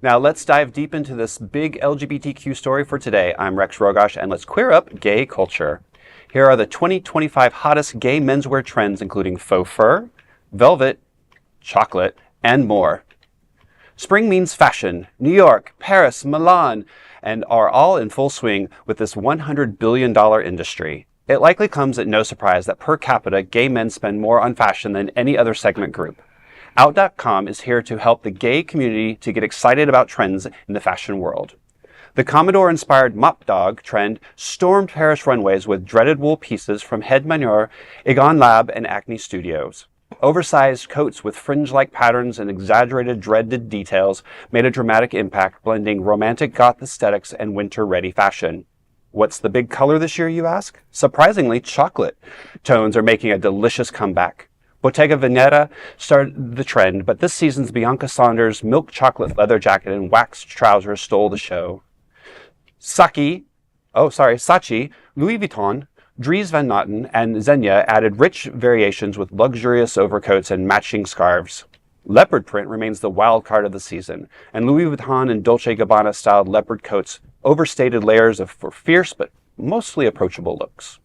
Now let's dive deep into this big LGBTQ story for today. I'm Rex Rogosh, and let's queer up gay culture. Here are the 2025 hottest gay menswear trends, including faux fur, velvet, chocolate, and more. Spring means fashion. New York, Paris, Milan, and are all in full swing with this $100 billion industry. It likely comes at no surprise that per capita, gay men spend more on fashion than any other segment group. Out.com is here to help the gay community to get excited about trends in the fashion world. The Komondor-inspired mop dog trend stormed Paris runways with dreaded wool pieces from Hed Mayner, Egonlab, and Acne Studios. Oversized coats with fringe-like patterns and exaggerated dreaded details made a dramatic impact, blending romantic goth aesthetics and winter-ready fashion. What's the big color this year, you ask? Surprisingly, chocolate tones are making a delicious comeback. Bottega Veneta started the trend, but this season's Bianca Saunders milk chocolate leather jacket and waxed trousers stole the show. Sacai, Louis Vuitton, Dries Van Noten, and Zegna added rich variations with luxurious overcoats and matching scarves. Leopard print remains the wild card of the season, and Louis Vuitton and Dolce Gabbana-styled leopard coats overstated layers for fierce but mostly approachable looks.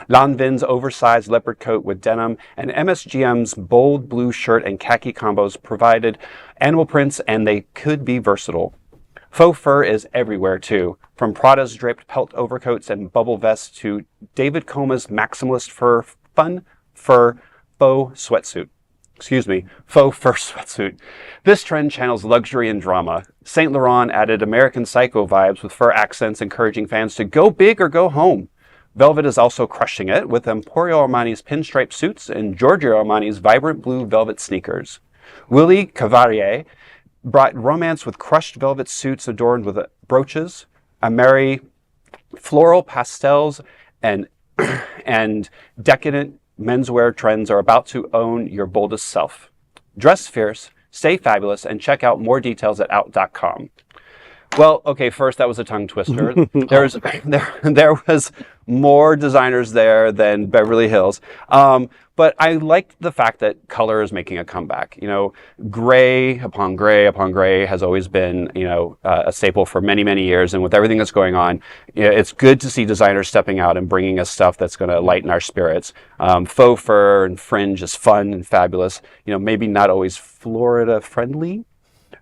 Lanvin's oversized leopard coat with denim and MSGM's bold blue shirt and khaki combos provided animal prints, and they could be versatile. Faux fur is everywhere too, from Prada's draped pelt overcoats and bubble vests to David Koma's maximalist faux fur sweatsuit. This trend channels luxury and drama. Saint Laurent added American Psycho vibes with fur accents, encouraging fans to go big or go home. Velvet is also crushing it, with Emporio Armani's pinstripe suits and Giorgio Armani's vibrant blue velvet sneakers. Willy Chavarria brought romance with crushed velvet suits adorned with brooches, merry floral pastels, and decadent menswear trends are about to own your boldest self. Dress fierce, stay fabulous, and check out more details at out.com. Well, okay, first that was a tongue twister. There was more designers there than Beverly Hills. But I liked the fact that color is making a comeback. You know, gray upon gray upon gray has always been, a staple for many, many years. And with everything that's going on, it's good to see designers stepping out and bringing us stuff that's going to lighten our spirits. Faux fur and fringe is fun and fabulous. Maybe not always Florida friendly.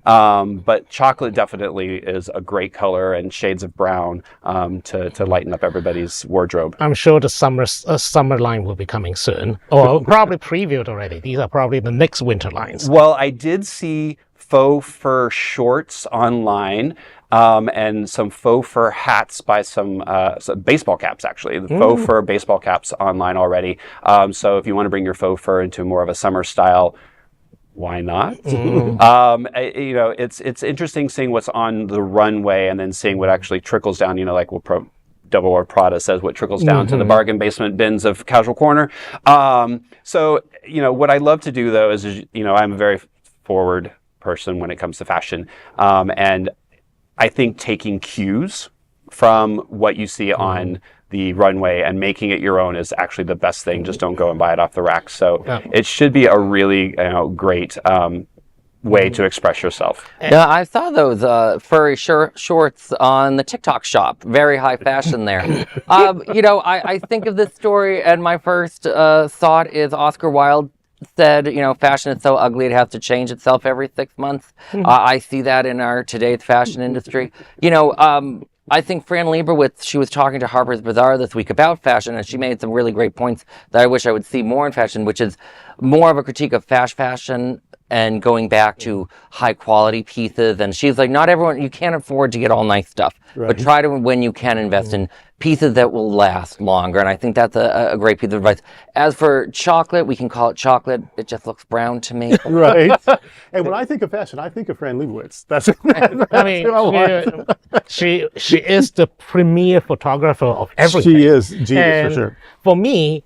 But chocolate definitely is a great color, and shades of brown to lighten up everybody's wardrobe. I'm sure the summer line will be coming soon, or probably previewed already. These are probably the next winter lines. Well, I did see faux fur shorts online, and some faux fur hats by some baseball caps, actually. The faux fur baseball caps online already. So if you want to bring your faux fur into more of a summer style, why not? It's interesting seeing what's on the runway and then seeing what actually trickles down, like what Double or Prada says, what trickles down to the bargain basement bins of Casual Corner. So what I love to do, though, is, I'm a very forward person when it comes to fashion. And I think taking cues from what you see on the runway and making it your own is actually the best thing. Just don't go and buy it off the rack. So it should be a really great way to express yourself. Yeah, I saw those furry shorts on the TikTok shop. Very high fashion there. I think of this story, and my first thought is Oscar Wilde said, fashion is so ugly it has to change itself every 6 months. I see that in our today's fashion industry. I think Fran Lebowitz, she was talking to Harper's Bazaar this week about fashion, and she made some really great points that I wish I would see more in fashion, which is more of a critique of fast fashion and going back to high quality pieces. And she's like, not everyone, you can't afford to get all nice stuff, but try to, when you can, invest in pieces that will last longer. And I think that's a great piece of advice. As for chocolate, we can call it chocolate. It just looks brown to me. Right. And when I think of fashion, I think of Fran Lebowitz. That's she is the premier photographer of everything. She is genius, for sure. For me,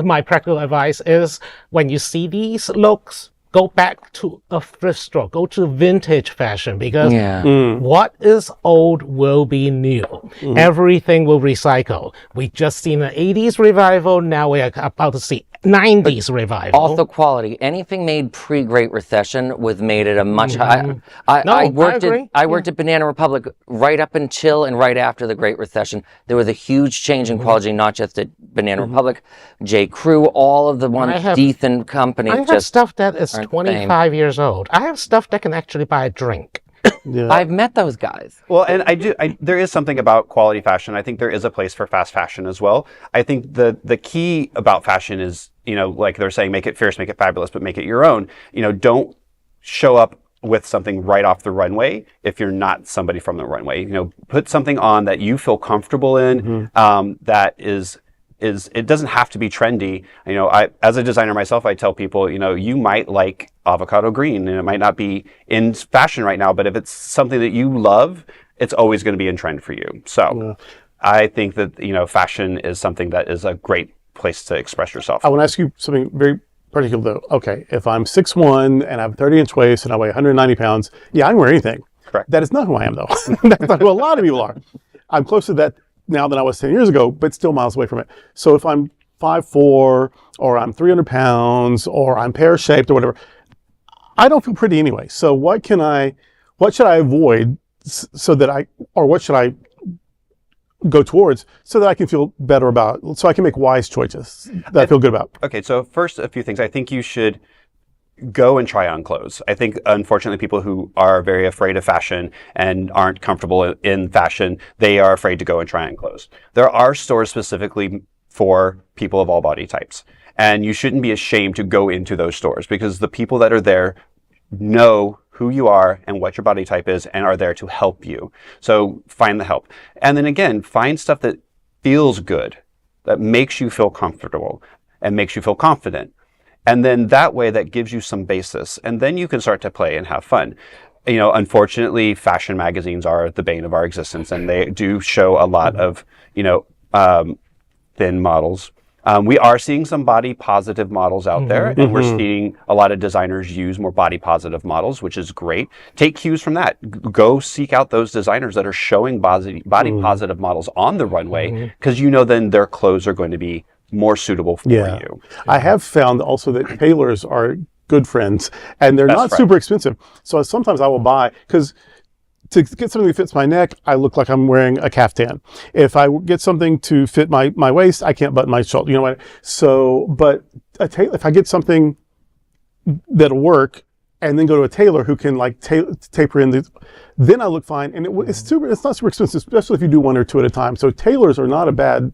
my practical advice is when you see these looks, go back to a thrift store, go to vintage fashion, because what is old will be new. Everything will recycle. We just seen an 80s revival. Now we are about to see 90s revival. Also quality. Anything made pre-Great Recession was made at a much higher. I worked at Banana Republic right up until and right after the Great Recession. There was a huge change in quality, not just at Banana Republic, J. Crew, all of the ones, decent companies. I have stuff that is 25 years old. I have stuff that can actually buy a drink. Yeah. I've met those guys. Well, and there is something about quality fashion. I think there is a place for fast fashion as well. I think the key about fashion is, like they're saying, make it fierce, make it fabulous, but make it your own. Don't show up with something right off the runway if you're not somebody from the runway. Put something on that you feel comfortable in, that is it doesn't have to be trendy. I, as a designer myself, I tell people, you might like avocado green and it might not be in fashion right now, but if it's something that you love, it's always going to be in trend for you. So I think that, fashion is something that is a great place to express yourself. I want to ask you something very particular though. Okay, if I'm 6'1" and I have a 30-inch waist and I weigh 190 pounds, yeah, I can wear anything. Correct. That is not who I am though. That's not who a lot of people are. I'm closer to that now than I was 10 years ago, but still miles away from it. So if I'm 5'4", or I'm 300 pounds, or I'm pear-shaped or whatever, I don't feel pretty anyway. So what should I avoid what should I go towards so that I can feel better about, so I can make wise choices that I feel good about? Okay, so first, a few things. I think you should go and try on clothes. I think, unfortunately, people who are very afraid of fashion and aren't comfortable in fashion, they are afraid to go and try on clothes. There are stores specifically for people of all body types, and you shouldn't be ashamed to go into those stores because the people that are there know who you are and what your body type is and are there to help you. So find the help. And then again, find stuff that feels good, that makes you feel comfortable and makes you feel confident. And then that way that gives you some basis. And then you can start to play and have fun. Unfortunately, fashion magazines are the bane of our existence, and they do show a lot of, thin models. We are seeing some body positive models out there, and we're seeing a lot of designers use more body positive models, which is great. Take cues from that. Go seek out those designers that are showing body positive models on the runway, because then their clothes are going to be more suitable for you. I have found also that tailors are good friends, and they're not super expensive. So sometimes I will buy, because to get something that fits my neck, I look like I'm wearing a caftan. If I get something to fit my waist, I can't button my shoulder. So, but if I get something that'll work, and then go to a tailor who can taper in then I look fine. And it's not super expensive, especially if you do one or two at a time. So tailors are not a bad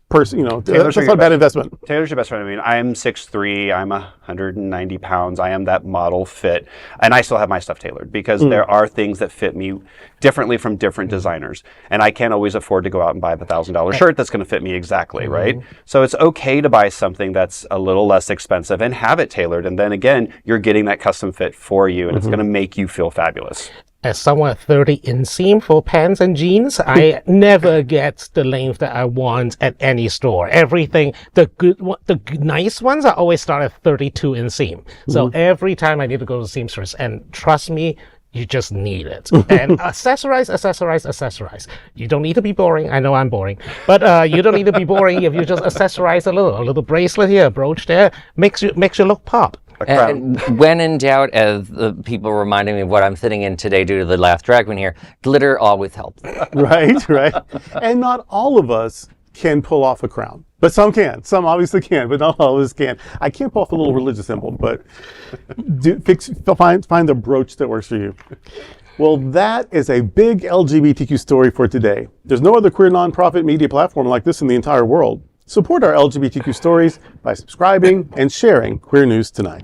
person, that's not a bad investment. Tailor's your best friend. I mean, I'm 6'3", I'm 190 pounds, I am that model fit, and I still have my stuff tailored because there are things that fit me differently from different designers, and I can't always afford to go out and buy the $1,000 shirt that's going to fit me exactly, right? So it's okay to buy something that's a little less expensive and have it tailored, and then again, you're getting that custom fit for you, and it's going to make you feel fabulous. As someone at 30 inseam for pants and jeans, I never get the length that I want at any store. Everything, the nice ones, I always start at 32 inseam. So every time I need to go to the seamstress, and trust me, you just need it. And accessorize. You don't need to be boring. I know I'm boring, but you don't need to be boring if you just accessorize a little bracelet here, a brooch there, makes you look pop. And when in doubt, as the people reminding me of what I'm sitting in today due to the last drag queen here, glitter always helps. Right. And not all of us can pull off a crown, but some can. Some obviously can, but not all of us can. I can't pull off a little religious symbol, but find the brooch that works for you. Well, that is a big LGBTQ story for today. There's no other queer nonprofit media platform like this in the entire world. Support our LGBTQ stories by subscribing and sharing Queer News Tonight.